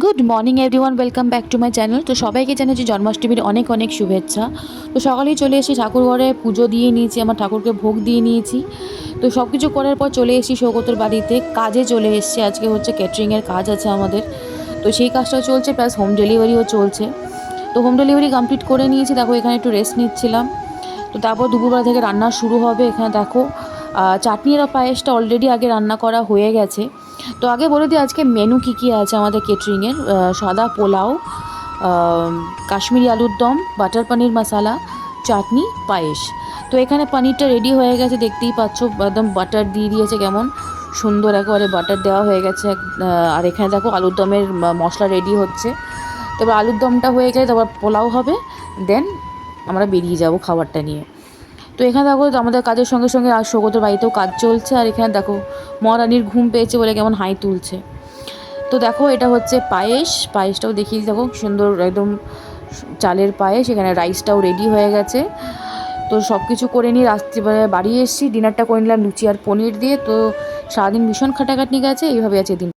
Good morning everyone, welcome back to my channel. তো সবাইকে জানাচ্ছি জন্মাষ্টমীর অনেক অনেক শুভেচ্ছা। তো সকালেই চলে এসেছি ঠাকুর ঘরে, পুজো দিয়ে নিয়েছি, আমার ঠাকুরকে ভোগ দিয়ে নিয়েছি। তো সব কিছু করার পর চলে এসেছি সৌগতর বাড়িতে, কাজে চলে এসেছি। আজকে হচ্ছে ক্যাটারিংয়ের কাজ আছে আমাদের, তো সেই কাজটাও চলছে, প্লাস হোম ডেলিভারিও চলছে। তো হোম ডেলিভারি কমপ্লিট করে নিয়েছি, দেখো এখানে একটু রেস্ট নিচ্ছিলাম। তো তারপর দুপুরবেলা থেকে রান্না শুরু হবে। এখানে দেখো চাটনি আর পায়েসটা অলরেডি আগে রান্না করা হয়ে গেছে। তো আগে বলে দিই আজকে মেনু কী কী আছে আমাদের কেটারিংয়ের। সাদা পোলাও, কাশ্মীরি আলুর দম, বাটার পনির মশালা, চাটনি, পায়েস। তো এখানে পনিরটা রেডি হয়ে গেছে, দেখতেই পাচ্ছ, একদম বাটার দিয়ে দিয়েছে, কেমন সুন্দর একেবারে বাটার দেওয়া হয়ে গেছে। আর এখানে দেখো আলুর দমের মশলা রেডি হচ্ছে। তারপর আলুর দমটা হয়ে গেলে তারপর পোলাও হবে, দেন আমরা বেরিয়ে যাব খাবারটা নিয়ে। তো এখানে দেখো আমাদের কাজের সঙ্গে সঙ্গে আর সৌগতর বাড়িতেও কাজ চলছে। আর এখানে দেখো মহারানীর ঘুম পেয়েছে বলে কেমন হাই তুলছে। তো দেখো এটা হচ্ছে পায়েস, পায়েসটাও দেখিয়ে দেখো সুন্দর একদম চালের পায়েস। এখানে রাইসটাও রেডি হয়ে গেছে। তো সব কিছু করে নিয়ে রাত্রিবেলা বাড়ি এসেছি, ডিনারটা করে নিলাম লুচি আর পনির দিয়ে। তো সারাদিন ভীষণ খাটাখাটনি গেছে, এইভাবে আছে দিন।